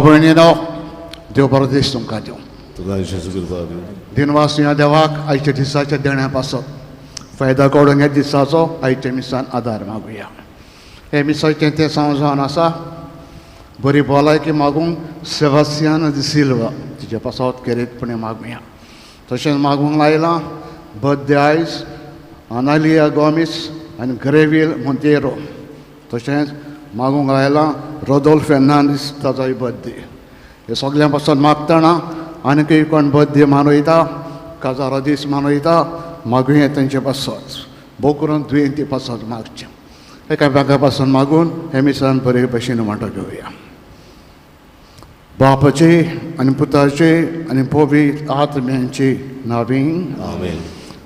भयणीनो देव बरो दीस तुमकां दिवं. तुका यशस्वी कृपा दिवं. दिनवासिया देवाक आयच्या दिसाच्या देण्या पासत फायदा काडून ह्या दिसाचो आयच्या मिसान आदार मागुया. हे मिसाचें तें सांजावन आसा बरी भलायकी मागूंक सेबास्तियान दी सिल्वा तिचे पासत केरीतपणे मागुया. तशेंच मागूंक लायलां बर्थडे आयज आनालिया गॉमिस आनी ग्रेविल मोंतेरो. तशेंच मागूंक लायलां रोदोल्फ फेर्नांडीस ताजोय बर्थडे. हे सगळ्यां पासत मागतना आनीकय कोण बर्थडे मनयता काजारो दीस मनयता मागुया तेंचे पासत भोव करून दुयेंती पासत मागचें. एकामेका पासून मागून हे मिसान बरे भशेन वांटो घेवया. बापाचे आनी पुताचे आनी पवित्र आत्म्यांचे नांवीन आमेन.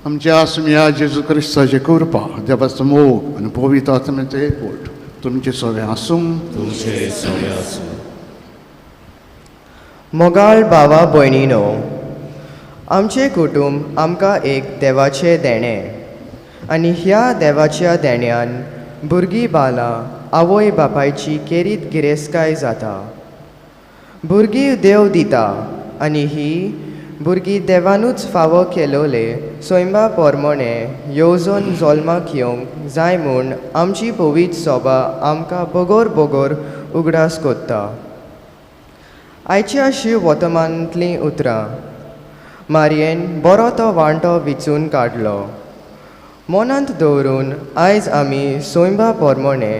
आमच्या आसम्या जेजू क्रिस्ताची कृपा देवाचो मोग आनी पवित्र आत्म्याचो एकवट तुमचे सगळे आसूं. तुमचे सगळे आसूं. मोगाळ भावा भयणीनो, आमचे कुटुंब आमकां एक देवाचें देणें आनी ह्या देवाच्या देण्यान भुरगीं बालां आवय बापायची केरीत गिरेस्तकाय जाता. भुरगीं देव दिता आनी ही भुरगीं देवानूच फावो केलोले स्वयंबा पोरमोणे येवजोन जल्माक येवंक जाय म्हूण आमची पवित्र सोबा आमकां बोगोर बोगोर उगडास कोत्ता. आयच्या शिव वर्तमानांतलीं उतरां मारयेन बरो तो वांटो विचून काडलो. मनांत दवरून आयज आमी स्वयंबा पोरमोणे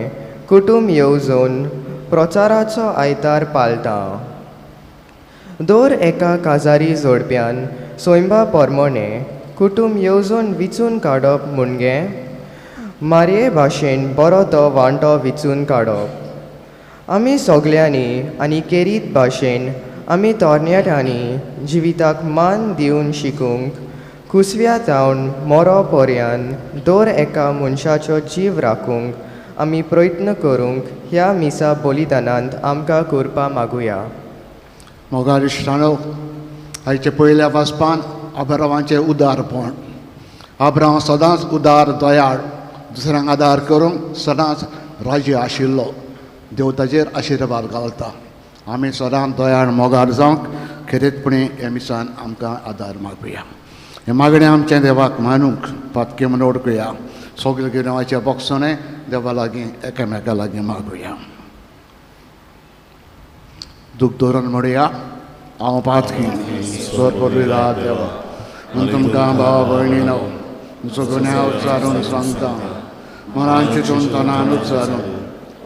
कुटुंब येवजोन प्रचाराचो आयतार पाळटा. दर एका काजारी जोडप्यान स्वयंबा पोरमोणे कुटुंब येवजोन विचून काडप म्हणजे मारये भाशेन बरो तो वांटो विचून काडप. आमी सगल्यांनी आनी केरीत भाशेन आमी तरणाट्यांनी जिविताक मान दिवन शिकूंक कुसव्या जावन मोरो पर्यान दर एका मनशाचो जीव राखूंक आमी प्रयत्न करूंक ह्या मिसा बलिदानांत आमकां करपा मागुया. मोगाळ इश्टानो, आयच्या पयल्या वाचपान अब्रामाचें उदारपण. अब्राम सदांच उदार दयाळ दुसऱ्यांक आदार करूंक सदांच राजी आशिल्लो. देव ताचेर आशिर्वाद घालता. आमी सदांच दयाळ मोगाळ जावंक खेरीतपणी हे मिसान आमकां आदार मागुया. हे मागणें आमचें देवाक मानूंक पातके म्हूण ओळखुया. सगळे गिरांवाच्या बोगसोने देवा लागीं एकामेका लागीं मागुया. दूख धरून म्हणुया. हांव पातकी स्वर पडलेला देवा म्हूण तुमकां भाव भयणीनो तुमचो गुन्यांव उच्चारून सांगता. मनान चिंतून तनान उच्चारून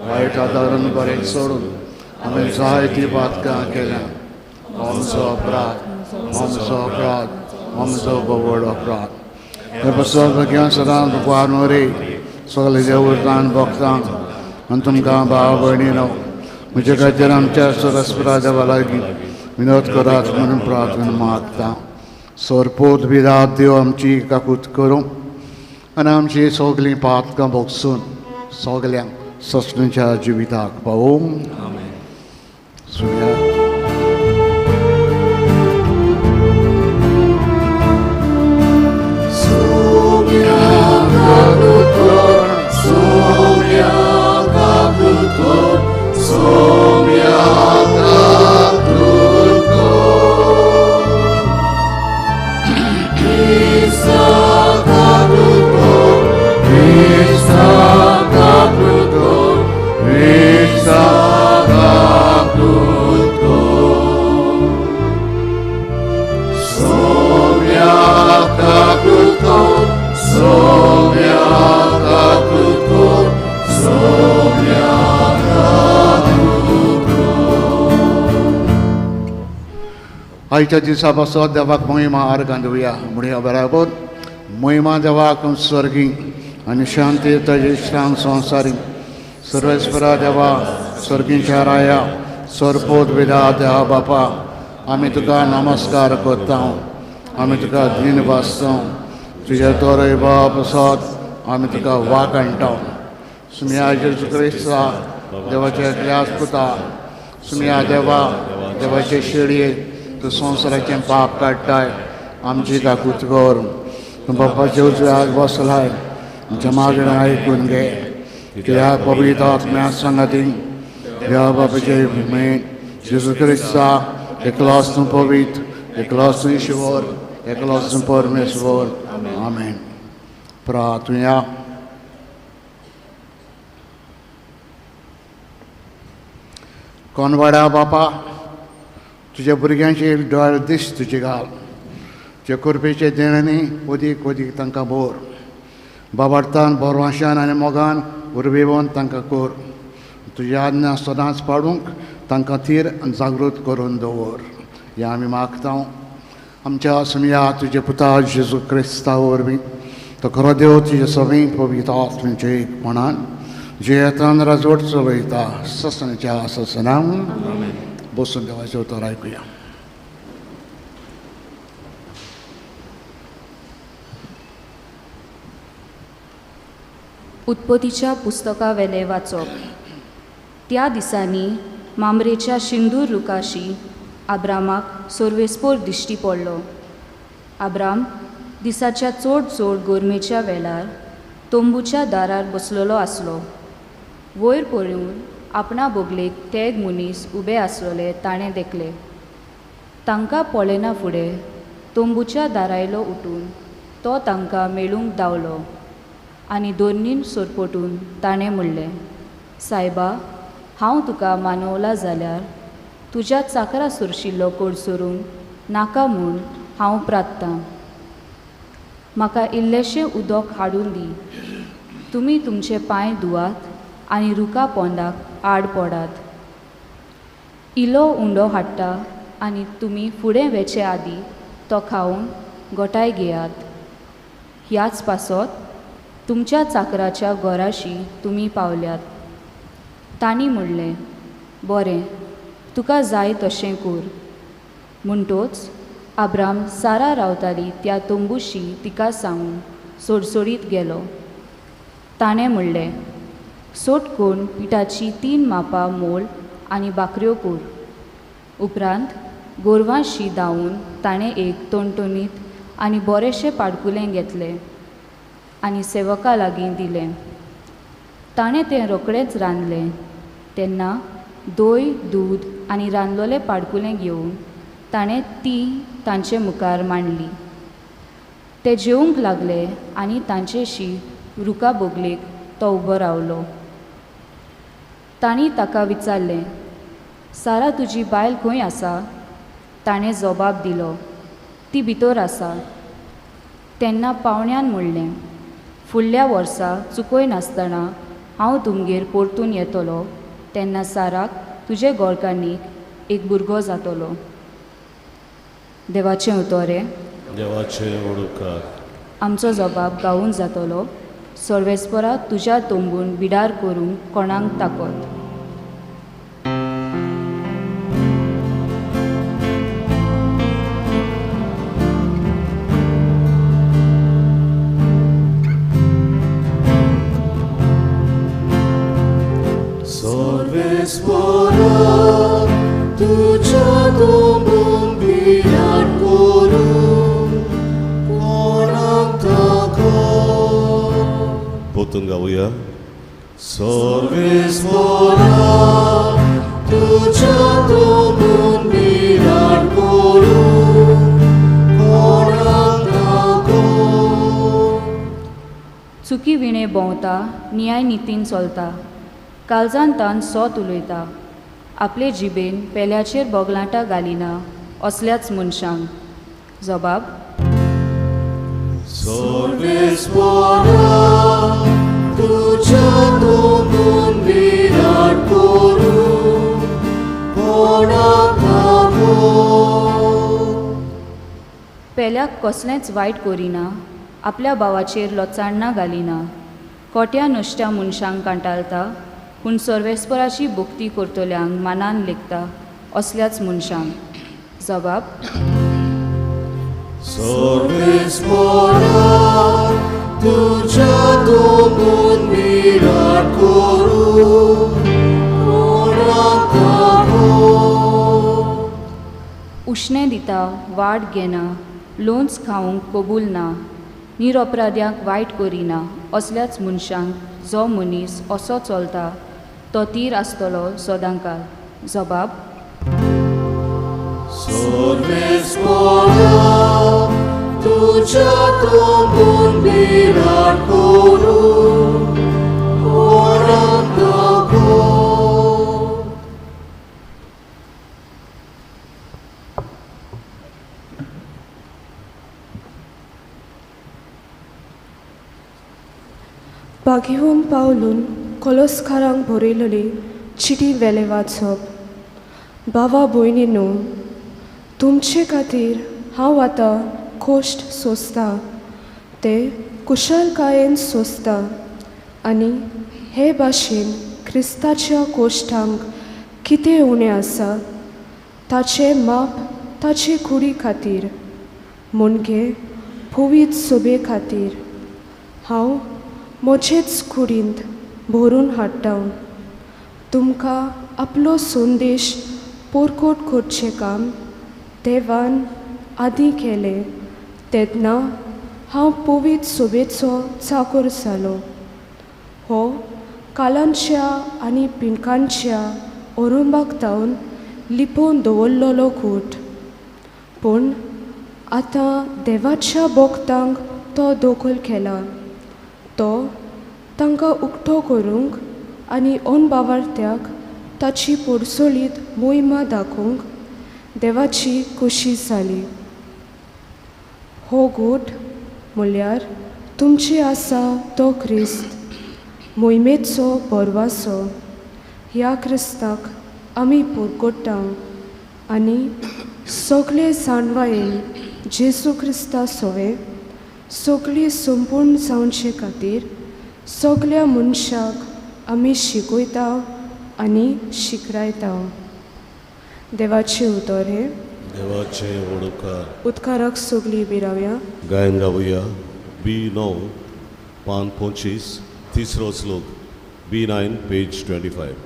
वायट आदारून बरें सोडून आमी जायतीं पातकां केल्यां. आमचो अपराध आमचो बोवड अपराध. हे बसत भुरग्यांक सदांच उपकार रे सगळे देवूळान भक्तांक आनी तुमकां भाव भयणीनो म्हजे खातीर आमच्या सरस्वता देवा लागीं विनोद करात म्हणून प्रार्थना मागता. सरपोत विधात देव आमची काकूत करूं आनी आमची सगळीं पातकां भोगसून सगल्यांक ससणीच्या जिविताक पावूंक. आयच्या दिसा पासत देवाक महिमा आर्गां दिवया. म्हणया बराबर महिमा देवाक स्वर्गी आनी शांती ताजे इश्टांक संवसारी. सर्वेस्परा देवा स्वर्गीच्या राया सरपोत विदा देवा बापा आमी तुका नमस्कार करता. आमी तुका दिन भासता. तुजे तोरय बाप आसात आमी तुका वाक हाडटा. सुम्या जेजू क्रिस्ता देवाचे एकल्याच पुता सुम्या देवा देवाचे शेळये तूं संवसाराचें पाप काडटाय. आमची काकूत कर. तूं बापाचे उजव्याक बसलाय. आमच्या मागणें आयकून घे. ह्या पवित्र आत्म्या सांगाती ह्या बापाचे भुमेन Jezus Christa, eklas નું પવિત્ર, eklas નું ઈશ્વર, eklas નું પરમેશ્વર. આમેન. પ્રાર્થના. कोणवाड्या बापा, तुझ्या भुरग्यांचेर दोळ दीस तुजे घाल. तुज्या कृपेचे देणांनी ओदीक ओदीक तांकां भोर. बाबार्थान बोरवाशान आनी मोगान उर्बेवोन तांकां कोर. तुज्या आज्ञा सदांच पाळूंक तांकां थीर आनी जागृत करून दवर. हें आमी मागता आमच्या सुमया तुजे पुता जेजू क्रिस्ता वरवीं. तो खरो देव तुजे सगळीं पवित्र आत्म्याचे एकपणान जे येतान राजवट चलयता ससनाच्या ससनाम. बसून देवाचें उतर आयकुया. उत्पत्तीच्या पुस्तका वेले वाचप. त्या दिसांनी मामरेच्या शिंदूर रुखाशी आब्रामाक सोर्वेस्पोर दिश्टी पडलो. आब्राम दिसाच्या चड गोरमेच्या वेळार तोंबूच्या दारार बसलेलो आसलो. वयर पळोवन आपणा बोगलेक तेग मनीस उबे आसलेले ताणें देखले. तांकां पळयना फुडें तोंबूच्या दारायलो उठून तो तांकां मेळूंक धांवलो आनी दोनीन सोरपटून ताणें म्हणलें, सायबा, हांव तुका मानवला जाल्यार तुज्या चाकरा सुरशिल्लो कोड सोरूंक नाका म्हूण हांव प्रार्थना. म्हाका इल्लेशें उदक हाडून दी. तुमी तुमचे पांय धुवात आनी रुखा पोंदाक आड पडात. इलो उंडो हाडटा आनी तुमी फुडें वेचे आदीं तो खावन गोठाय घेयात. ह्याच पासत तुमच्या चाकराच्या घोराशी तुमी पावल्यात. तांणी म्हणलें, बरें, तुका जाय तशें कर. म्हणटोच आब्राम सारा रावताली त्या तोंबूशी तिका सांगून सोडसोडीत गेलो. ताणें म्हणलें, सोट करून पिठाची 3 मापां मोल आनी बाकऱ्यो कर. उपरांत गोरवां दावून ताणें एक टणटणीत आनी बरेंशें पाडकुलें घेतलें आनी सेवका लागीं दिलें. ताणें तें रोखडेंच रांदलें. तेन्ना दोय, दूद आनी रांदलोलें पाडकुलें घेवन ताणें ती तांचे मुखार मांडली. ते जेवंक लागले आनी तांचेशी रुखा बोगलेक तो उबो रावलो. तांणी ताका विचारलें, सारा तुजी बायल खंय आसा? ताणें जबाब दिलो, ती भितर आसा. तेन्ना पावण्यान म्हणलें, फुडल्या वर्सा चुकोय नासतना हांव तुमगेर परतून येतलो तेन्ना साराक तुजे गोरकान्नीक एक भुरगो जातलो. देवाचें उतोरें. देवाचें ओडकार. आमचो जबाब गावून जातलो. सर्वेस्परा तुज्या तोंबून बिडार करूंक कोणाक ताकत. Sorvespora tuja tobum birat korum konak takot. Potong gawiya. Sorvespora tuja tobum birat korum konak takot. चुकी विणे भोंवता, न्याय नितीन चलता. काळजान तान सोत उलयता. आपले जिबेन पेल्याचेर बोगलांटां घालिना असल्याच मनशांक. जबाब. Sorvespora tuja tobum birat korum konak takot. पेल्याक कसलेंच वायट करिना. आपल्या भावाचेर लोचाणना घालिना. कोट्या नश्ट्या मनशांक कांटाळटा पूण सर्वेस्पराची भक्ती करतल्यांक मानान लेखता असल्याच मनशांक. जबाब. Sorvespora tuja tobum birat korum konak takot. उश्णें दिता, वाट घेना, लोन्स खावंक कबूल ना, निरपराध्यांक वायट करिना असल्याच मनशांक जो मनीस असो चलता तो तीर आसतलो सदांकाल. जबाब. सर्वेस्परा तुझ्यातून विराट करू ओळखतो. बागेहून पावलून कोलोस्कारांक बरयलेली चिटी वेले वाचप. भावा भयणींनो, तुमचे खातीर हांव आतां कोश्ट सोंसतां ते कुशलकायेन सोंसतां आनी हे भाशेन क्रिस्ताच्या कोश्टांक कितें उणें आसा ताचें माप ताचे कुडी खातीर मुणगे पवित्र सोबे खातीर हांव म्हजेच कुडींत भरून हाडटां. तुमकां आपलो संदेश पोरकोट करचें काम देवान आदीं केलें तेन्ना हांव पवित्र सोबेचो चाकर जालो. हो कालांच्या आनी पिणकांच्या औरंगाबादावन लिपोवन दवरलेलो कूट, पूण आतां देवाच्या भक्तांक तो दोखल केला. तो तांकां उक्तो करूंक आनी अनभावार्थ्याक ताची पोरसोलीत मोहिमा दाखोवंक देवाची खोशी जाली. हो गूट म्हळ्यार तुमचे आसा तो क्रिस्त मोहिमेचो बरवासो. ह्या क्रिस्ताक आमी पोरगोट्टा आनी सगळे जाणवायेन जेजू क्रिस्ता सोवे सगळी संपूर्ण जावचे खातीर सगळ्या मनशाक आमी शिकयता आनी शिकरायता. देवाचे उतर हे देवाचे ओडकार उदकाराक सगळी बिरावया. गायन गावया. B9 पान 25 तिसरो श्लोक. B9 page 25.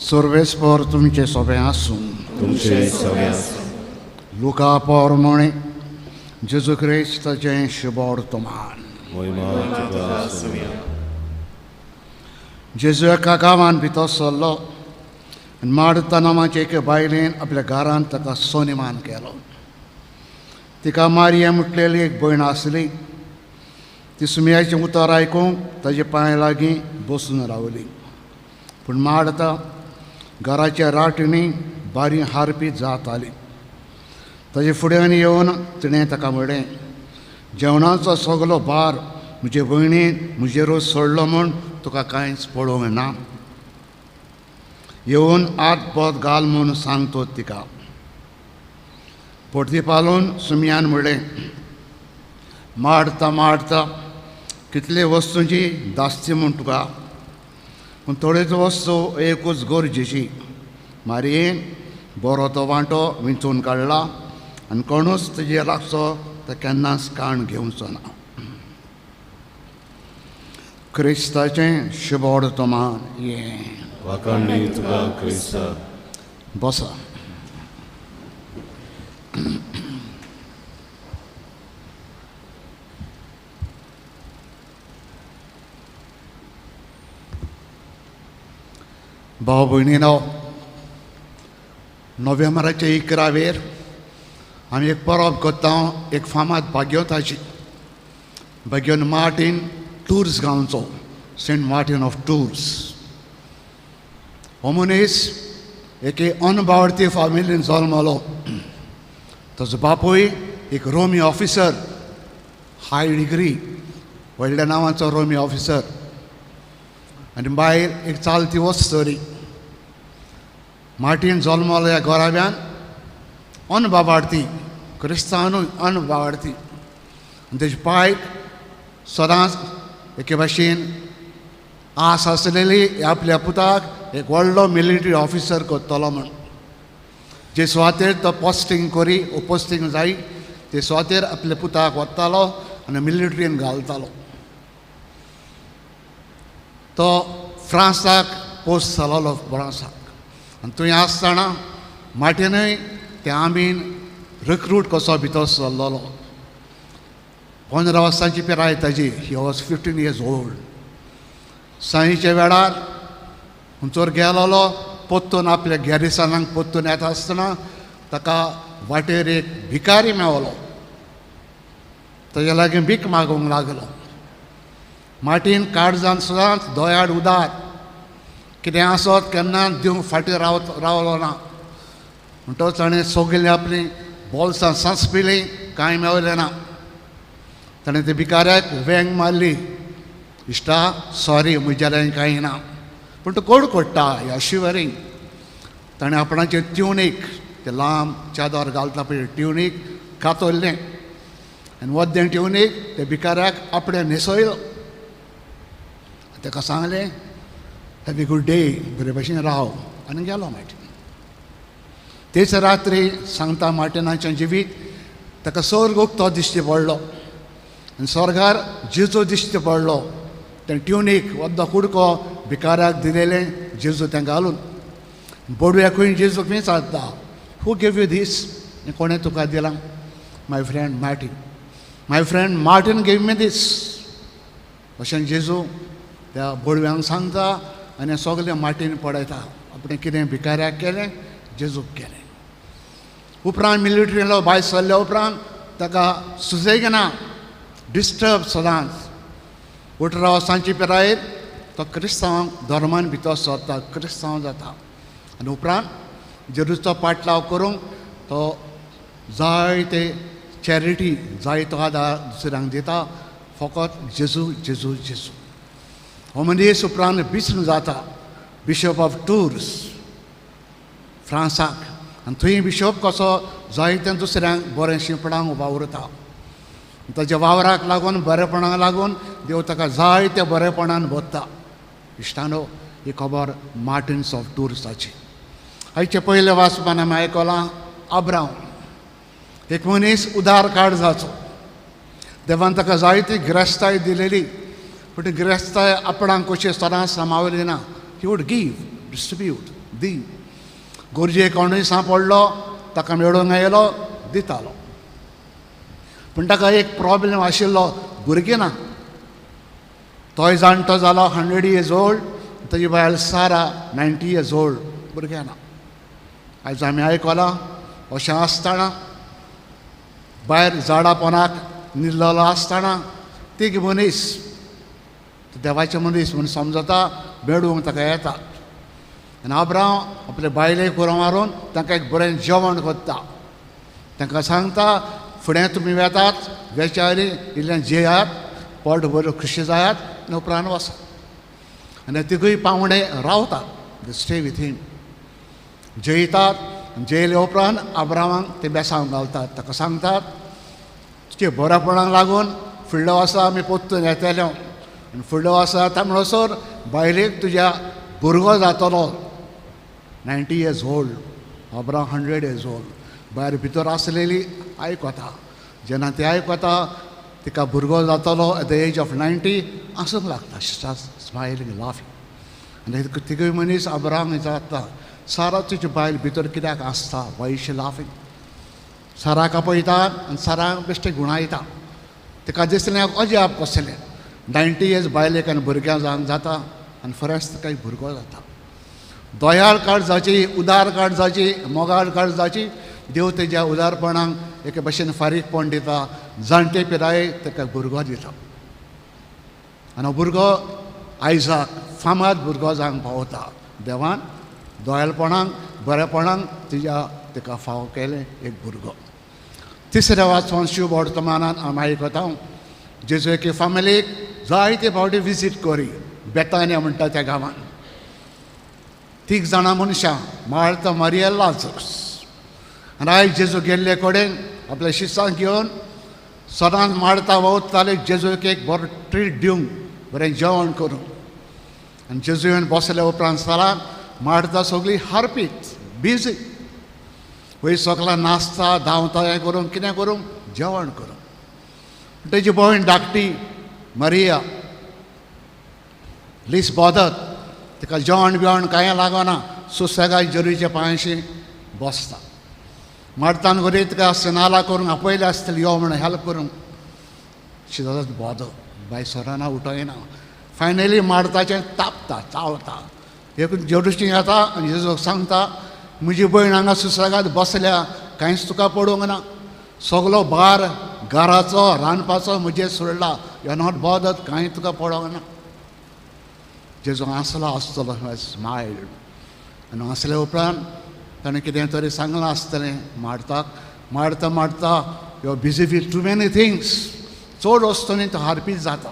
सर्वेस्पर तुमचे सोबे आसूं. तुमचे सगळ्या लुका पोरमोणे जेजू क्रिस्ताचें शुभ वर्तमान. मोहिमा तुका आसूं. जेजू एका गांवांत भितर सरलो आनी मार्ता नांवाचे एके बायलेन आपल्या घरांत ताका सोनेमान केलो. तिका मारिया म्हटलेली एक भयण आसली. ती सुमयाचें उतर आयकूंक ताजे पांय लागीं बसून रावली. पूण मार्ता घराच्या राटींनी बारी हारपी जात आली. ताजे फुड्यान येवन तिणें ताका म्हणलें, जेवणाचो सगलो भार म्हजे भयणीन म्हजेरूच सोडलो म्हूण तुका कांयच पळोवंक ना. येवन आत पोत घाल म्हूण सांगतो तिका. पोटती पालून सुमयान म्हणलें, मार्ता मार्ता कितले वस्तूंची दास्ती म्हूण तुका, पूण थोड्योच वस्तू एकूच गरजेची. मारयेन बरो तो वांटो विंचून काडला आनी कोणूच तुजे लागचो तो केन्नाच काण घेवचो ना. क्रिस्ताचें शुभ वर्तमान. वाखाणणी तुका क्रिस्ता. बसा. भाव भयणीनो, नोव्हेंबराच्या 11वेर आमी एक परब करता, एक फामाद भाग्योताची. बेगिन मार्टीन टूर्स गांवचो, सेंट मार्टीन ऑफ टूर्स. हो मनीस एके अनबावडती फॅमिलीन जल्मलो. ताजो बापूय एक रोमी ऑफिसर, हाय डिग्री, व्हडल्या नांवाचो रोमी ऑफिसर. आनी बायल एक चालती वस्तरी. मार्टीन जल्मलो ह्या घोराब्यान अनबावार्थी, क्रिस्तांवूय अनबावार्थी. आनी तेजे पायक सदांच एके भाशेन आस आसलेली आपल्या पुताक एक व्हडलो मिलिटरी ऑफिसर करतलो म्हण. जे सुवातेर तो पोस्टींग करी पोस्टींग जाय ते सुवातेर आपल्या पुताक व्हरतालो आनी मिलिटरीन घालतालो. तो फ्रांसाक पोस्ट जालोलो फ्रांसाक. आनी थंय आसतना मार्टीनय ते आमीन रिक्रूट कसो भितर सरलोलो. 15 वर्सांची पिराय ताजी. He was 15 years old. सांजेच्या वेळार थंयसर गेलोलो. पोत्तून आपल्या गॅरिसनाक पोत्तून येता आसतना ताका वाटेर एक भिकारी मेवलो. ताजे लागीं भीक मागूंक लागलो. मार्टीन काळजान सदांच दोयाड उदार, कितें आसत केन्ना दिवंक फाटीं रावलो ना. म्हणटच ताणें सगळीं आपलीं बॉल्सां सांसपिलीं, कांय मेवलें ना. ताणें ते भिकाऱ्याक वेंग मारली. इश्टा सॉरी, म्हज्यान कांय ना. पूण तो कोण कोडटा ह्या शिवरींग. ताणें आपणाचें ट्युनीक, तें लांब चादर घालता पळय ट्युनीक, कातरलें आनी वद्दें ट्युनीक ते भिकाऱ्याक आपणें न्हेसयलो. ताका सांगलें हॅव ए गूड डे, बरे भशेन राव, आनी गेलो मार्टीन. तेच रात्री सांगता मार्टिनाचें जिवीत ताका स्वर्ग उक्तो दिश्टी पडलो. आनी स्वर्गार जेजू दिश्टी पडलो. तें ट्युनीक वद्दो कुडको भिकाऱ्याक दिलेलें जेजू तें घालून. बोडव्याकूय जेजूक विचारता, हू गिव यू दीस? कोणें तुका दिलां? माय फ्रेंड मार्टीन. माय फ्रेंड मार्टीन गिव मी दीस. अशें जेजू त्या बोडव्यांक सांगता आनी सगलें मार्टीन पडयता. आपणें कितें भिकाऱ्याक केलें जेजूक केलें. उपरांत मिलिटरींतलो भायर सरल्या उपरांत ताका सुसेग ना, डिस्टर्ब सदांच. 18 वर्सांची पिरायेर तो क्रिस्तांव धर्मान भितर सरता, क्रिस्तांव जाता. आनी उपरांत जेजूचो पाटलाव करूंक तो जायते चॅरिटी, जायतो आदार दुसऱ्यांक दिता. फकत जेजू जेजू जेजू. हो मनीस उपरांत बिस्न जाता बिशप ऑफ टूर्स फ्रांसाक. आनी थंय बिशप कसो जायत्या दुसऱ्यांक बरें शिंपणाक उबा उरता. ताच्या वावराक लागून, बरेपणाक लागून देव ताका जायत्या बरेपणान भरता. इश्टानो, ही खबर मार्टिन्स ऑफ टूर्साची. आयचे पयले वाचपान आमी आयकलां अब्राम, एक मनीस उदार काळजाचो. देवान ताका जायती गिरेस्ताय दिलेली, पूण गिरेस्ताय आपणाक कशी सदांच सांबाळली ना. ही वूड गीव, डिस्ट्रिब्यूट, दी. गोरजे कोणूय सांपडलो, ताका मेळूंक येयलो, दितालो. पूण ताका एक प्रॉब्लेम आशिल्लो, भुरगीं ना. तोय जाणटो जालो 100 years old, ताजी बायल सारा 90 years old, भुरगें ना. आयज आमी आयकलां अशें आसतना भायर झाडां पोंदाक न्हिदलेलो आसतना तीग मनीस, देवाचें मनीस म्हूण समजता, मेळूंक ताका येता. आनी अब्राम आपले बायलेक उरो मारून तांकां एक बरें जेवण करता. तांकां सांगता, फुडें तुमी वेतात, वेचारी इल्लें जेयात, पोट भरून खुशी जायात, आनी उपरांत वसात. आनी तिगूय पावणे रावतात, दे स्टे वीथ हीम. जेयतात. जेयले उपरांत अब्रामाक ते बेसांव घालतात. ताका सांगतात, तुजे बरेपणाक लागून फुडल्या वर्सा आमी पोत्तून येतले. आनी फुडल्या वर्सा येता म्हणसर बायलेक तुज्या भुरगो जातलो. 90 years old, Abram 100 years old. भायर भितर आसलेली आयकता. जेन्ना ती आयकता तिका भुरगो जातलो एट द एज ऑफ 90, आसूंक लागता. Smiling, laughing. आनी तिगूय मनीस अब्राम विचारता, सारा तुजी बायल भितर कित्याक आसता? Why is she laughing? साराक आपयतात आनी साराक बेश्टें गुणायता. तिका दिसलें अजाप कसलें. 90 years बायलेक आनी भुरग्यां जाता आनी फरेस्त तिका भुरगो जाता. दोयाळ काळजाची, उदार काळजाची, मोगाळ काळजाची देव तेज्या उदारपणाक एके भशेन फारीकपण दिता. जाणटे पिराये ताका भुरगो दिता. आनी हो भुरगो आयजाक फामाद भुरगो जावंक पावता. देवान दोयलपणांक बरेपणांक ताका फाव केलें एक भुरगो. तिसऱ्या वाचून शिव वर्तमानांत आमी आयकता जेजू एके फॅमिलीक जायते फावटी विजीट करी. बेतानिया म्हणटा त्या गांवांत 3 जाणां मनशां मार्था मारिया लाजरस. आनी आयज जेजू गेल्ले कडेन आपल्या शिश्यांक घेवन सदांच मार्था वयताले जेजूक एक बरो ट्रीट दिवंक बरें जेवण करूंक. आनी जेजू येवन बसले उपरांत जाल्यार मार्था सगळी हारपीत बिजी. वयर सगळां नाचता धांवता हें करूंक कितें करूंक जेवण करूंक. तेजी भयण धाकटी मारिया लीस बोदत तिका जेवण बिवण कांय लागना सुसेगाद जेजूच्या पांयशी बसता. मार्तान बरी तिका सिनाला करूंक आपयले आसतले यो म्हणून हेल्प करूंक. शी डजंट बॉदर बाय सराना उठयना. फायनली मार्ताचें तापता चावता. एक जेजूची येता आनी जेजूक सांगता म्हजी भयण हांगा सुसेगाद बसल्या कांयच तुका पडूंक ना. सगलो भार घराचो रांदपाचो म्हजेर सोडला. यू आर नॉट बॉदर्ड कांय तुका पडोंक ना. जेजू हांसलो आसतलो स्मायल्ड. आनी हांसले उपरांत ताणें कितें तरी सांगलां आसतलें मार्ताक Martha Martha you are busy with too many things. चड वस्तू न्ही तो हारपीत जाता.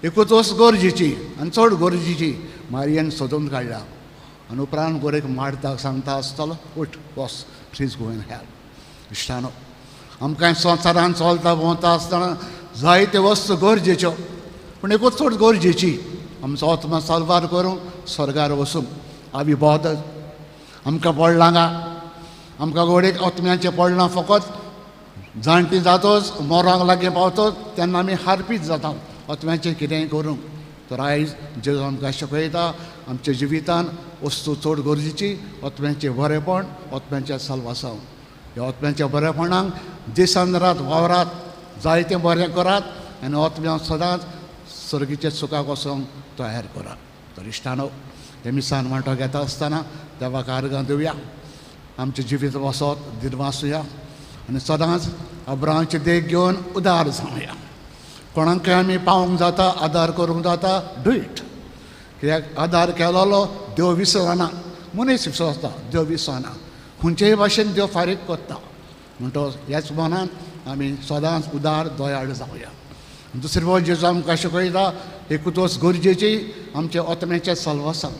एकूच वस्त गरजेची आनी चड गरजेची मारयेन सोदून काडल्या. आनी उपरांत गोरेक मार्ताक सांगता आसतलो उठ बस प्लीज गो एन हेल्प. इश्टानो आमकां संवसारांत चलता भोंवता आसतना जायत्यो वस्तू गरजेच्यो पूण एकूच चड गरजेची आमचो आत्मा साल्वार करूंक स्वर्गार वचूंक. आमी बॉदर्ड आमकां पडलां गा आमकां गोडेक आत्म्याचें पडलां फकत जाणटी जातोच मरोंक लागीं पावतोच तेन्ना आमी हारपीत जाता आत्म्याचें कितेंय करूंक. तर आयज जेजू आमकां शिकयता आमच्या जिवितान वस्तू चड गरजेची आत्म्याचें बरेपण आत्म्याचें साल्वासांव. ह्या आत्म्याच्या बरेपणाक दिसान रात वावरात जायतें बरें करात आनी आत्म्याक सदांच सर्गीच्या सुखाक वचोंक तयार करात. तर इश्टानो हे मिसान वांटो घेता आसतना देवाक आर्गां दिवया. आमचें जिवीत वसत दिनवासुया आनी सदांच अब्राहामाचें देख घेवन उदार जावया. कोणाकय आमी पावोंक जाता आदार करूंक जाता डू इट. कित्याक आदार केलोलो देव विसरना. मनीस विसरता देव विसरना. खंयचेय भाशेन देव फारीक करता. म्हणटच ह्याच मनान आमी सदांच उदार दयाळ जावया. दुसरी वस्त जेजू आमकां शिकयता एकूच वस्त गरजेची आमच्या आत्म्याचें साल्वासांव.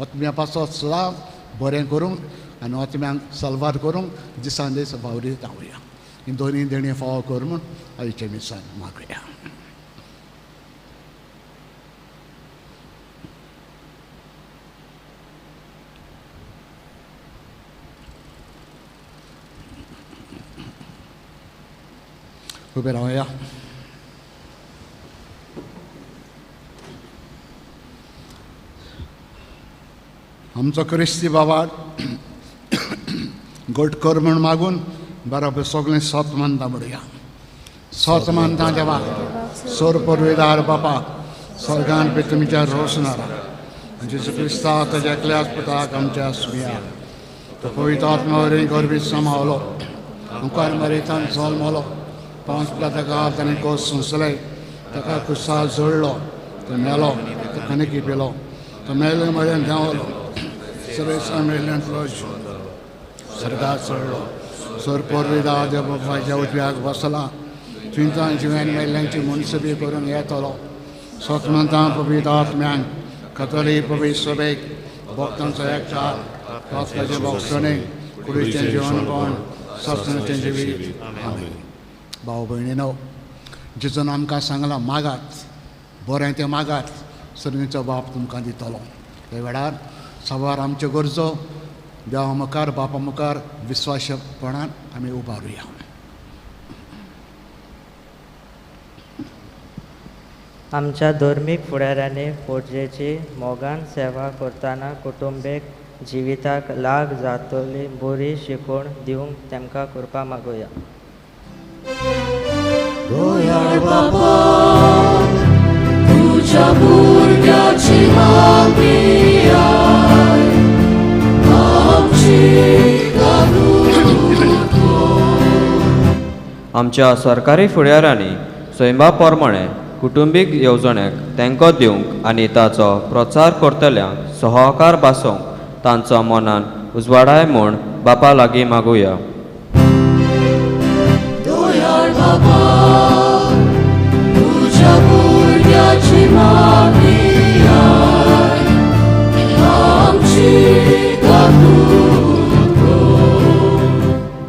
आत्म्या पासत सदांच बरें करूंक आनी आत्म्यांक साल्वार करूंक दिसान दीस वावरीत रावया. ही दोनी देणी फावो कर म्हूण आयचे मिसान मागुया. उबे रावया. आमचो क्रिस्ती बाबा घट कर म्हूण मागून बरोबर सगळें सोत मानता म्हणुया. सोत मानता देवा सोर परवेदार बापा स्वर्गांत बी तुमच्या रोसणारा जेजू क्रिस्ताक ताच्या एकल्याच पुताक आमच्या सुया तो पवित्र आत्म्यावरवीं गर्वीत सांबाळलो मुखार मरेतान जल्मलो 5 प्लाताकात आनी कोस सुंसले ताका कुसाळ जोडलो तो मेलो तो कणकी पेलो तो मेले मरेन देंवलो सरेसान मेल्यांतलो सर्गात चडलो सोर परवेदार देव बापाच्या उजव्याक बसला चिंतान जिवेन मेल्ल्यांची मनसुबी करून येतलो स्वतमंतां पवित्र आत्म्यान कतोली पवित्र सभेक भक्तांचो एकठार पावसाचे भोगसणे कुडीचें जेवणपण सपनाचें जिवीत आमीन. भाव भयणीनो जेजून आमकां सांगलां मागात बरें तें मागात सर्गीचो बाप तुमकां दितलो. त्या वेळार सवार आमच्यो गरजो देवा मुखार बापा मुखार विस्वासपणान आमी उबारुया. आमच्या धर्मीक फुडाऱ्यांनी पोटजेची मोगान सेवा करतना कुटुंबीक जिविताक लाग जातली बरी शिकवण दिवंक तेमकां कृपा मागुया. दयाळ बाबा तुझ्या भुरग्याची मागणी आय आमची आमच्या सरकारी फुडाऱ्यांनी स्वयंबा प्रमाणे कुटुंबीक येवजणेक तेंको दिवंक आनी ताचो प्रचार करतल्यांक सहकार भासोवंक तांचो मनान उजवाडाय म्हूण बापा लागीं मागुया. दोयाळ बाबा तुझ्या भुरग्याची मागणी आय आमची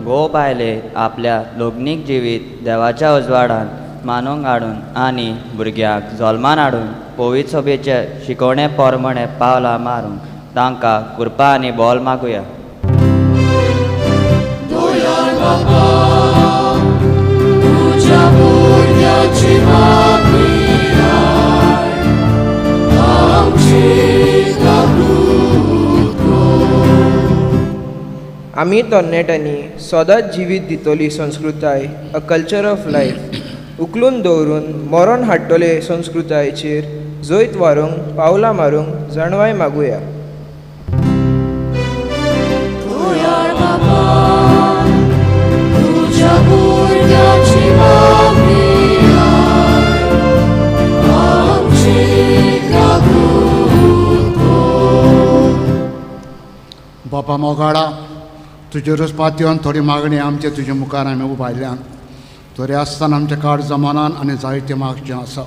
गो बायले आपल्या लग्नीक जिवीत देवाच्या उजवाडान मानूंक हाडून आनी भुरग्याक जल्मान हाडून पवित्र सभेचे शिकवणे पोरमणे पावलां मारूंक तांकां कृपा आनी बोल मागुया. दोयाळ बाबा तुझ्या भुरग्याची मागणी आय आमची आमी तरणाट्यांनी सदांच जिवीत दितली संस्कृताय अ कल्चर ऑफ लायफ उखलून दवरून मरण हाडटले संस्कृतायेचेर जैत व्हरूंक पावलां मारूंक जाणवाय मागुया. दोयाळ बाबा तुझ्या भुरग्याची मागणी आय आमची बापा मोगाडा तुजेरूच पातयेवन थोडी मागणी आमचे तुजे मुखार आमी उबायल्यान तरी आसतना आमच्या काळ जमानान आनी जायते मागचें आसा.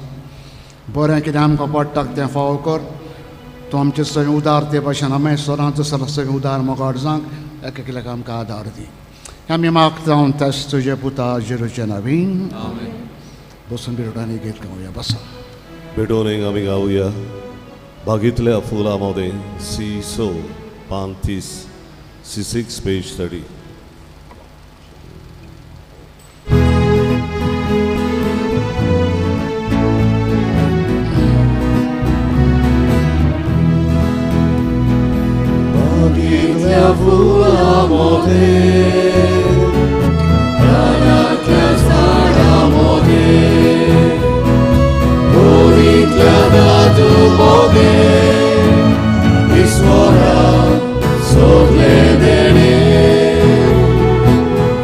बरें कितें आमकां पडटा तें फावो कर. तूं आमचे सगळें उदार ते भाशेन आमी स्वरांचो सगळें उदार मोगाड जांक एकल्याक आमकां आदार दी. आमी मागता तेच तुजे पुता जेरूचे नांवीन. बसून बिरोडांनी गीत गावया. बसा बेडोनेक आमी गावया. बागीतल्या फुलां मदें C so 35 C6 page 30. Bagilia fula mode, Ranatlia stara mode, Bonitlia datu mode, Ismora sogledene,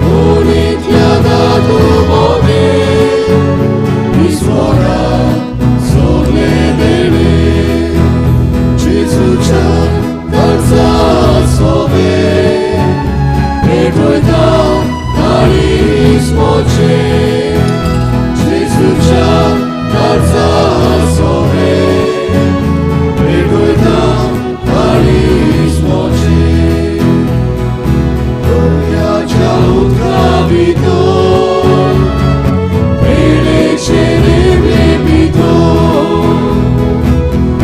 Bonitlia datu mode, Ismora sogledene, Jesucia Dalza sobie, Egoita Daris moce, Jesucia Dalza sobie, Egoita Daris moce, Doia ciaut gravito, Pelecere blebito,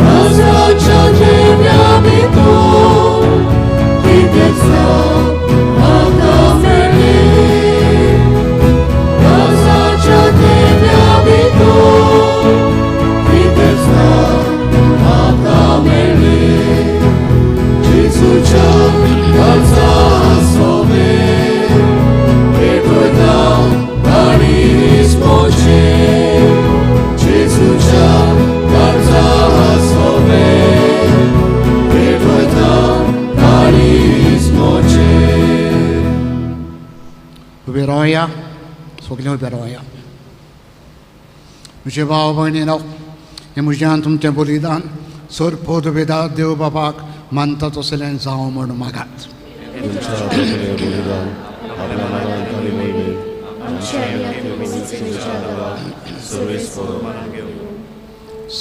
Razaccia che mi abito, Chitezza alta fede, Razaccia che mi abito, Chitezza alta fede, Gesù c'ha alza sove, Egoita Daris moce, Gesù c'ha alza sove, Egoita Daris moce. उबे रावया. सगळें उबे रावया. म्हजे भाव भयणीनो, हें म्हज्यान तुमचें बलिदान sir पोद Vedanta देव बाबाक मानता तसलें जावं म्हूण मागात. तुमच्या आपल्या बलिदान आपल्या मनांत आनी मोहिमेंत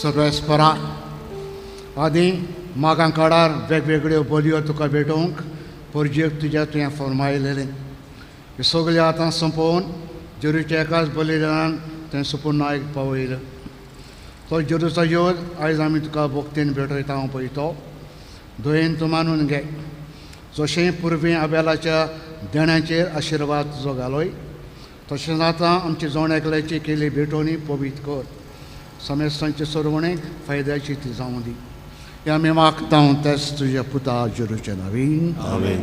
सर्वेस्परा आदी मागां काळार वेगवेगळ्यो बलयो तुका भेटोवंक परजेक तुज्या तुवें फरमायलेलें. हे सगळें आतां संपोवन जेरूच्या एकाच बलिदानान तें सुपूर्ण आयक पावयलें. तो जेरूचो योद आयज आमी तुका भक्तीन भेटयता हांव पळयतो. दोयेन तूं मानून घे. जशें पुर्वी आबेलाच्या देण्याचेर आशिर्वाद तुजो घालोय तशेंच आतां आमची जोण एकल्याची केली भेटोवणी पवित्र कर. समेस्तांचे सरवणेक फायद्याची ती जावं दी. हे आमी मागता तेच तुज्या पुता जेरूचे नांवीन. आमेन.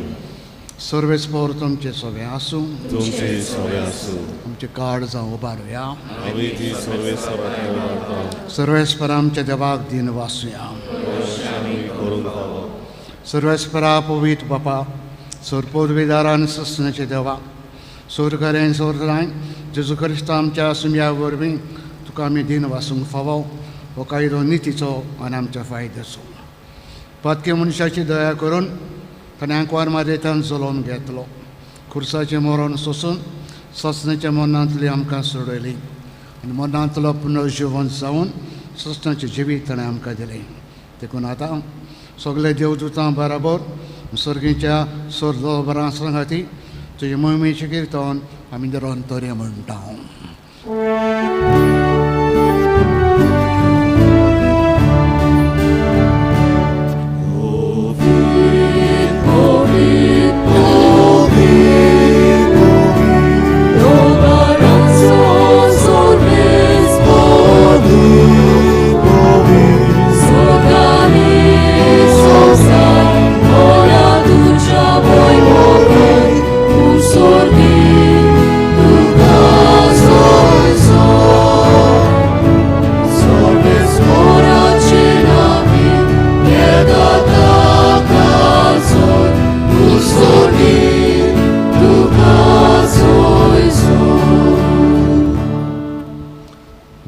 सर्वेस्पर तुमचे सगळें आसूं. तुमचे सगळें आसूं. आमचे कार्ड जावं उबारुया. आमी ती सर्वेस्पराक वाडटा. सर्वेस्पर आमच्या देवाक दिन वासुया. करूंक फावो. सर्वेस्परा पवित्र बापा सरपोदविदारान सस्नाचे देवा सोरकरें सोरलाय जेजू क्रिस्त आमच्या सुम्या वरवीं तुका तुका आमी दिन वासूंक फावो हो कायदो नितीचो आनी आमच्या फायद्याचो. पातके मनशाची दया करून ताणें आंकवार मारयेंतल्यान चलोवन घेतलो. खुर्साचें मरण सोंसून ससण्याच्या मरणांतली आमकां सोडयली आनी मरणांतलो पुनर्जिवन जावन ससण्याचें जिवीत ताणें आमकां दिलें. देखून आतां सगळे देवदूतां बराबर सर्गीच्या बरां सांगाती तुजे मोहिमेचें किर्तन आमी निरंतरी म्हणटा.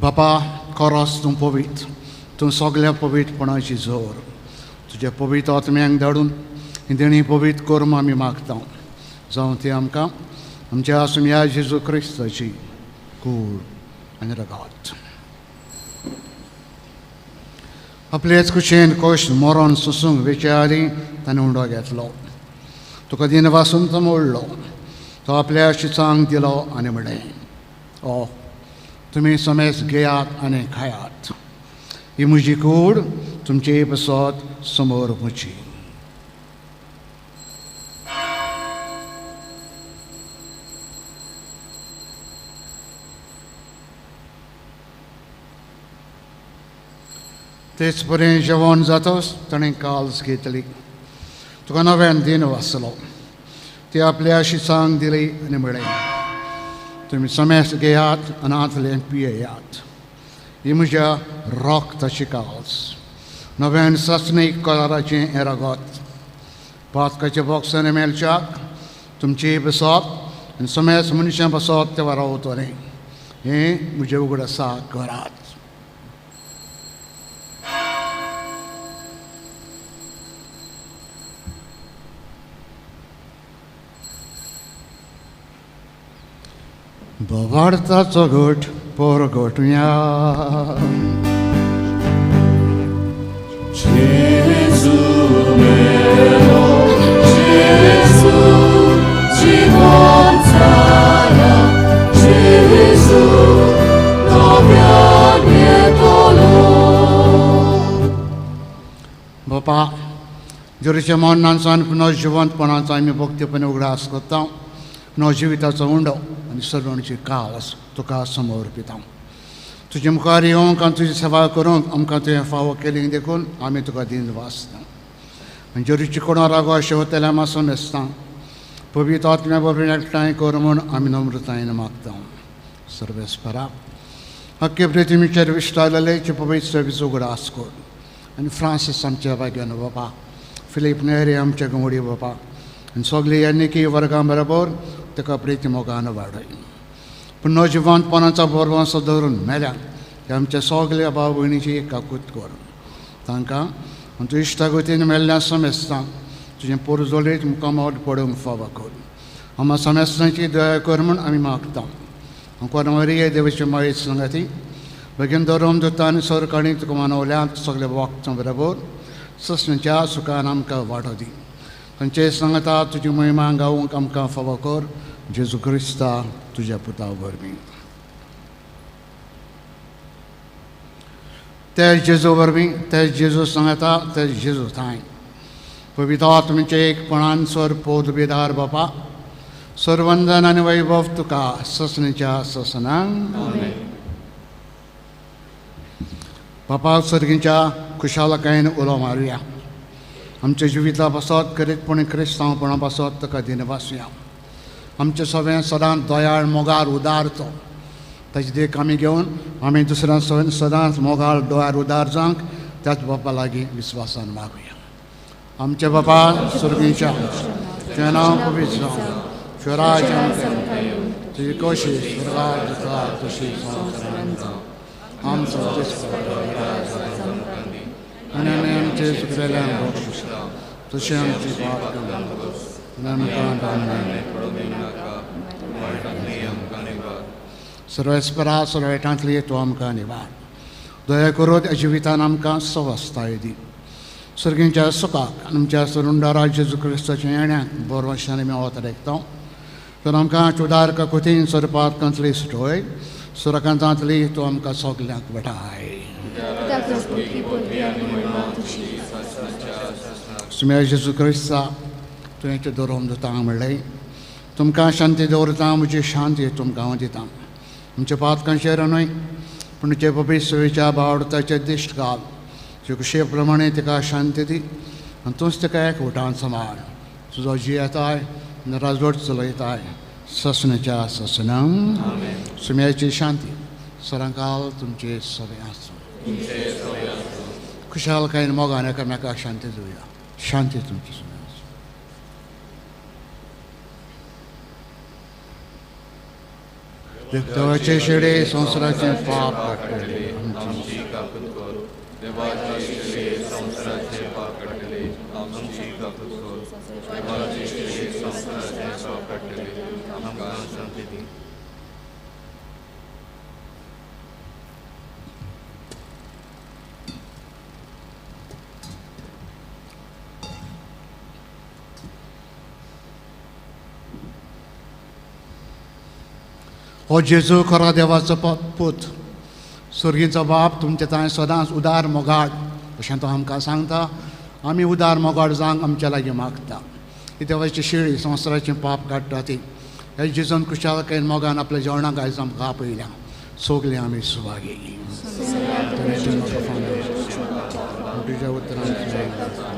बापा खरोच तूं पवित्र, तूं सगळ्या पवित्रपणाची जोर. तुज्या पवित्र आत्म्यांक धाडून ही देणी पवित्र करून आमी मागता. जावं ती आमकां आमच्या सुम्या जेजू क्रिस्ताची कूड आनी रगत. आपलेच कुशेन कश्ट मरण सोंसूंक वेच्या आदी ताणें उंडो घेतलो. तुका दिन वासून तो मोडलो. तो आपल्या शिचांक दिलो आनी म्हणलें, ओ तुमी समेज घेयात आनी खायात. ही म्हजी कूड तुमचे बसत समोर म्हजी. तेच पर्यंत जेवण जातच ताणें काल्स घेतली. तुका नव्यान दिन वाचलो. ती आपल्या शिचांक दिली आनी म्हणलें, तुमी समेस घेयात आनी आंतलें पियेयात. ही म्हज्या रोगताची काल्स. नव्यान ससणीक कलराचें हें रगत. पातकाच्या बॉक्सान मेलच्याक तुमची बसप आनी समेस मनशां बसप तें रावतलें. हें म्हजें उगड आसा घरात. बोवाडताचो घोट पोर घोटुया. Gesù mio, Gesù জীবন ছায়া, Gesù নব্যানে তোলো. बापा जोरीच्या मरणांसान पुनर्जिवंतपणाचो आमी भक्तीपणे उगडास करता. नवजिविताचो उंडो आनी सडणची काळस तुका समर्पिता. तुजे मुखार येवंक आनी तुजी सेवा करूंक आमकां तुवें फावो केली देखून आमी तुका दिन वाचता. आनी जोरीची कोणा रागो अशें होतेल्या मासून आसता. पवित्र आत्म्या बरोबर एकठांय कर म्हूण आमी नम्रतायेन मागता. सर्वेस्परा हक्के पृथ्वीचेर विश्रायलेची पवित्र सेवेचो उगडास कर. आनी फ्रांसीस आमच्या बाग्यान बापा, फिलीप नेरे आमच्या गवडी बापा आनी सगळी येन्निकी वर्गां बरोबर ताका प्रिती मोगान वाडय. पुनर्जिवंतपणाचो बोरवांसो धरून मेल्याक ते आमच्या सगळ्या भाव भयणीची एकाकूत कर. तांकां तूं इश्टागतीन मेल्ल्या समेस्तां तुजें पोरजोळीत मुखामोड पडूंक फावो कर. आमा समेस्तांची दया कर म्हूण आमी मागता. कोणवरी देवाची मायेत सांगाती बेगीन धरून दोता आनी सरकाणी तुका मानवल्यात सगळ्या वखदां बरोबर ससण्याच्या सुखान आमकां वाडो दी. तांचे सांगता तुजी महिमा गावूंक आमकां फावो कर. जेजू क्रिस्ता तुज्या पुता वरवीं. तेच जेजू वरवीं तेच जेजू सांगता तेच जेजू थंय. पवित्र आत्म्याचे एकपणान सर पोदबेदार बापा, सर्वंदन आनी वैभव तुका ससण्याच्या ससनांक. बापा सर्गीच्या खुशालकायेन उलो मारुया. आमच्या जिविता पासत करीतपणी क्रिस्तांवपणा पासत तुका दिन वासुया. आमचें सगळें सदांच दयाळ मोगाळ उदार तो. ताची देख आमी घेवन आमी दुसऱ्यां सदांच मोगाळ दोयार उदार जावंक त्याच बापा लागीं विस्वासान मागुया. आमचे बापा सुर्गीच्या तुजें नांव पवित्र जावं. तुजें राज्य तुजी कशी स्वर्गांत जाता तशी संवसारांत जावं. आमचं आणि आमचे चुकलेल्या तशी आमची सर्वेस्परा सर्वेटांतली तूं आमकां निवाड दया करून जिवितान आमकां सवस्थाय दी सर्गींच्या सुखाक आमच्या सुरुंडारा जेजू क्रिस्ताच्या येण्याक बरोवशांनी मेवत देखता तर आमकां चुदारका कुतीन स्वरुपात कंतली सुटोय सुरकांतांतली तूं आमकां सगल्यांक वटाय सुमेर जेजू क्रिस्ता तुवें दवरून दिता म्हणलें तुमकां शांती दवरता म्हजी शांती तुमकां हांव दिता आमच्या पातकांचेर न्हय पूण तुजे पवित्रच्या बावडताचे दिश्ट घाल तुजे कुशे प्रमाणे तिका शांती दी आनी तूंच तिका एकवटान सांबाळ तुजो जी येताय राजवट चलयताय ससनाच्या ससनां सुम्याची शांती सरांकाल तुमचे सगळे आसूं खुशालकायेन मोगान एकामेकाक शांती दिवया शांती तुमची सुम्या देवाचे शेडे संवसाराचे पाप काडटले आमची काकूत कर देवाचे शेडे संवसाराचे पाप काडटले आमची काकूत कर देवाचे शेडे संवसाराचे पाप काडटले आमकां शांती दी हो जेजू खरा देवाचो पूत सुर्गीचो बाप तुमचे थंय सदांच उदार मोगाड अशें तो आमकां सांगता आमी उदार मोगाड जावंक आमच्या लागीं मागता ही देवाची शिळी संवसाराचें पाप काडटा ती हे जेजून कुशालकायेन मोगान आपल्या जेवणाक आयज आमकां आपयल्या सोगली आमी सुवागी तुज्या उतरांत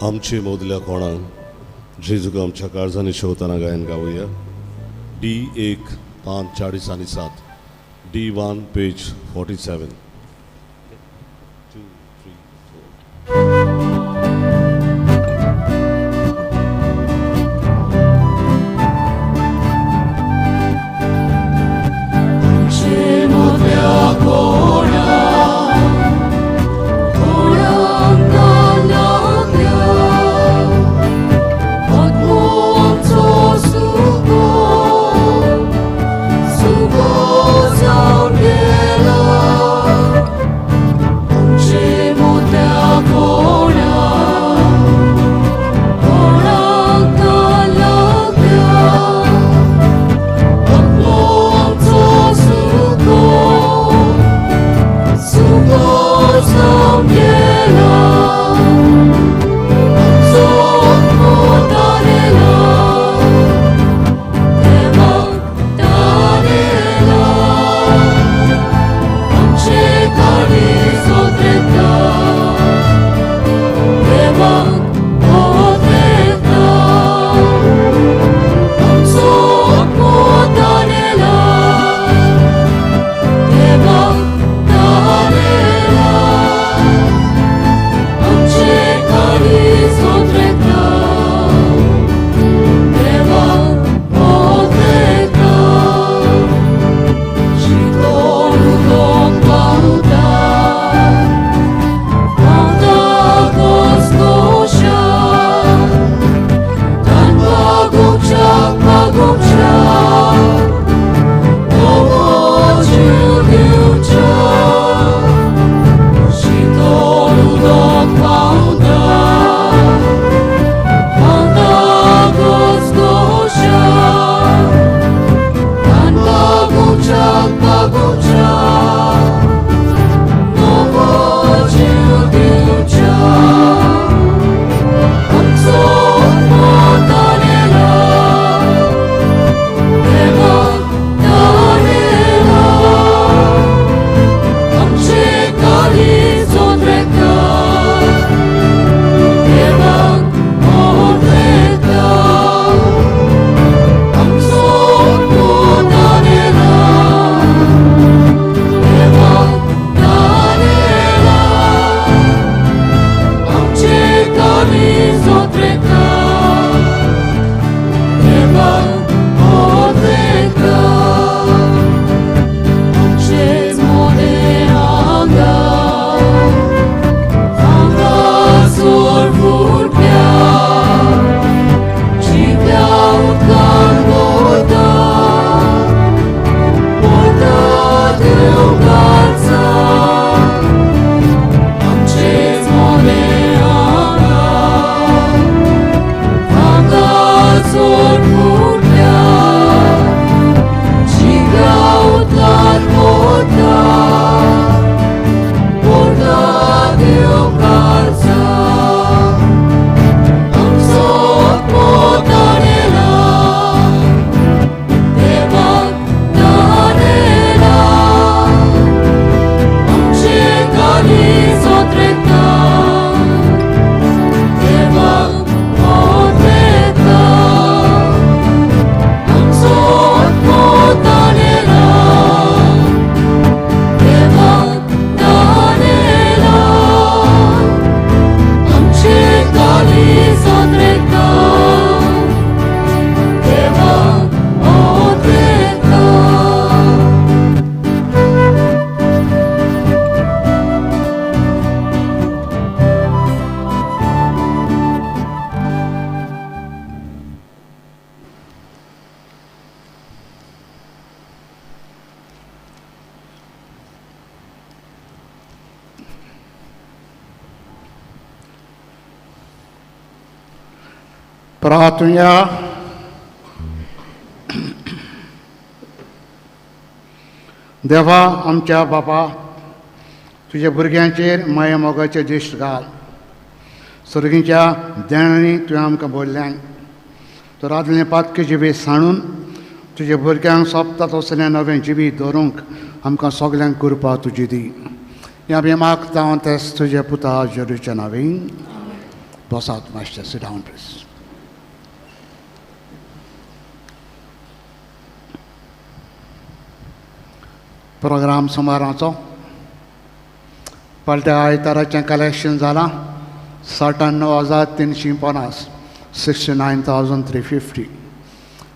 आमचे मोदल्या कोणाक जेजूक आमच्या काळजांनी शेवताना गायन गावया D1 5:40 D1 page 47 Subo zaunela प्रार्थुया. देवा आमच्या बापा, तुझ्या भुरग्यांचेर माया मोगाचे दिश्ट घाल. सर्गीच्या देणांनी तुवें आमकां बोल्ल्यान तो रातलें पातकी जिवीत साणून तुज्या भुरग्यांक सोंपता तसलें नवें जिवीत दवरूंक आमकां सगल्यांक कृपा तुजी दी. हें आमी मागता हांव तेच तुज्या पुता जेरूच्या नांवें. बसात मातशें, सिट डावन प्लीज. प्रोग्राम सुमाराचो फाटल्या आयताराचें कलेक्शन जालां 96,350, 69,350.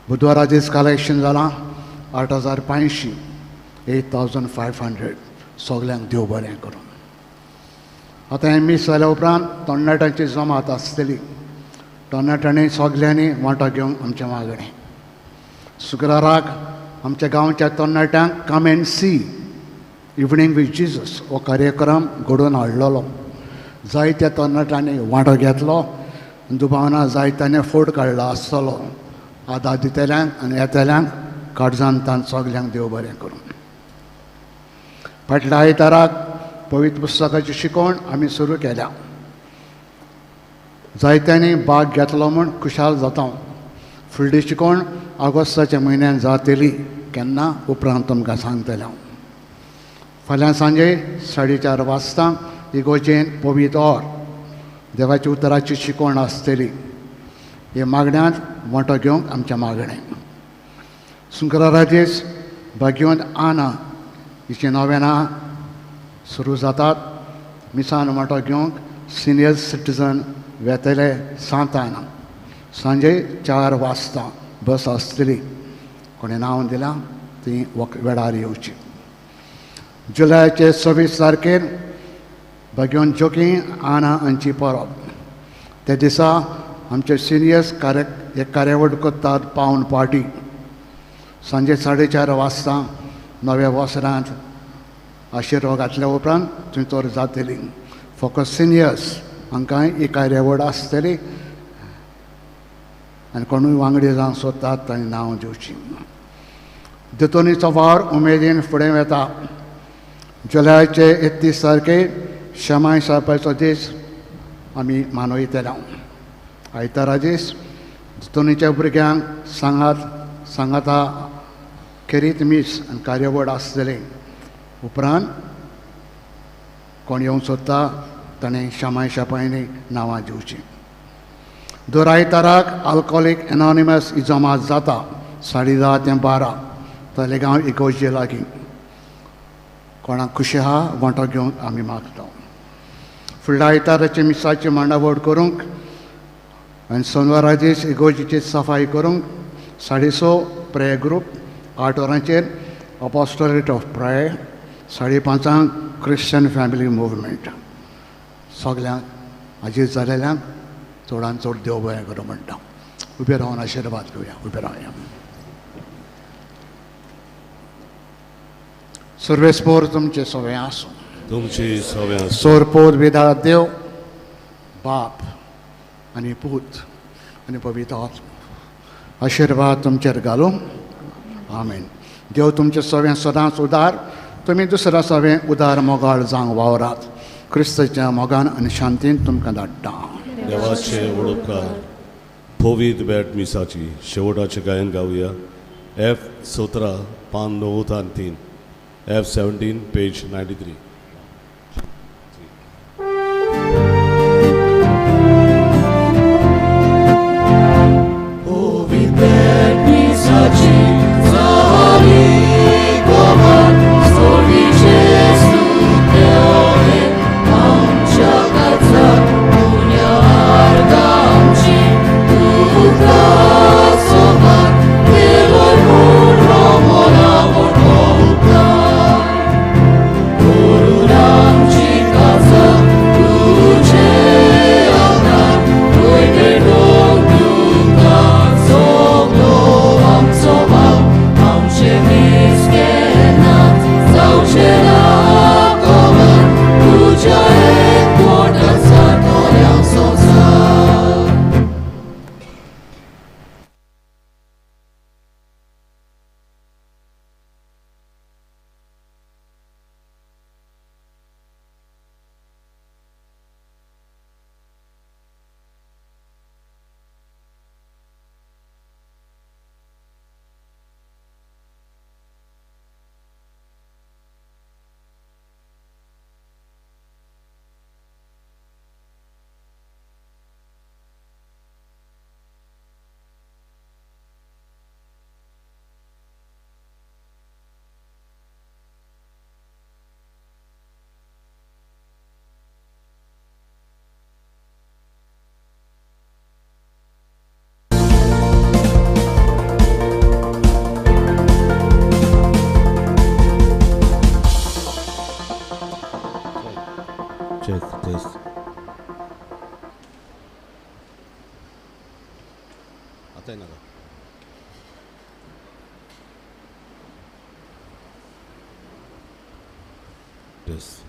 बुधवारा दीस कलेक्शन जालां 8,500, 8,500. सगल्यांक देव बरें करूं. आतां हें मीस जाल्या उपरांत तरणाट्यांची जमात आसतली. तरणाट्यांनी सगल्यांनी वांटो घेवंक आमचें मागणें. शुक्राराक आमच्या गांवच्या तरणाट्यांक come and see evening with Jesus हो कार्यक्रम घडोवन हाडलेलो. जायत्या तरणाट्यांनी वांटो घेतलो. दुबावना जायत्यांनी फोट काडलो आसतलो. आदार दितल्यांक आनी येतल्यांक काळजांतान सगल्यांक देव बरें करूं. फाटल्या आयताराक पवित्र पुस्तकाची शिकवण आमी सुरू केल्या. जायत्यांनी भाग घेतलो म्हूण खुशाल जाता. फुडली शिकवण ऑगस्टाच्या म्हयन्यान जातली. केन्ना उपरांत तुमकां सांगतलें हांव. फाल्यां सांजे 4:30 वाजता इगोजेन पवित्र ऑर देवाच्या उतराची शिकवण आसतली. हे मागण्यांत वांटो घेवंक आमचें मागणें. शुक्रारा दीस भाग्यवंत आना हिचीं नोवेनां सुरू जातात. मिसान वांटो घेवंक सिनियर सिटीजन वेतले सांतान सांजे 4 वाजता बस आसतली. कोणें नांव दिलां ती वेळार येवची. जुलयाचे 26 तारखेर भाग्यवंत जोकी आना हांची परब. त्या दिसा आमचे सिनियर्स एक कार्यावळ करतात पावन पार्टी. सांजे 4:30 वाजता नव्या वस्त्रांत आशिर्वाद घातल्या उपरांत थंयसर जातली. फकत सिनियर्स हांकांय ही कार्यावळ आसतली आनी कोणूय वांगडी जावंक सोदतात तांणी नांव दिवची. दोतोनीचो वार उमेदीन फुडें वता. जुलयाचे 31 तारखेर शमाय साळपाचो दीस आमी मानयतले. आयतारा दीस दोतोनीच्या भुरग्यांक सांगाता खेरीत मीस आनी कार्यावळ आसतली. उपरांत कोण येवंक सोदता ताणें शमाय शापायनी नांवां दिवचीं. दर आयताराक अल्कोहोलीक एनॉनिमस ही जमात जाता 10:30 ते 12 तलेगांव इगोजे लागीं. कोणाक खुशी आहा वांटो घेवंक आमी मागता. फुडल्या आयताराचे मिसाची मांडावळ करूंक आनी सोनवारा दीस इगोजेची सफाई करूंक 6:30 प्रेयर ग्रूप 8 वरांचेर apostolate of prayer 5:30 Christian family movement. सगल्यांक हाजीर जालेल्यांक चडांत चड देव बरें करूं म्हणटा. उबे रावन आशिर्वाद घेवया. उबे रावया. सर्वेस्पोर तुमचे सगळें आसूं. तुमची सगळ्यां सोरपोर वेदा देव बाप आनी पूत आनी पवित्र आत्मा आशिर्वाद तुमचेर घालूं. आमेन. देव तुमचें सगळें सदांच उदार. तुमी दुसऱ्या सगळें उदार मोगाळ जावंक वावरात. क्रिस्ताच्या मोगान आनी शांतीन तुमकां धाडटा. देवाचे वळोवकार पवित्र बॅट मिसाची शेवटाचें गायन गावया. F17 पान 9 आणि 3, F17 page 93. Oh Check this. आता आहे ना का? This.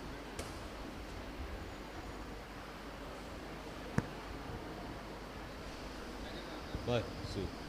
Bye. See you.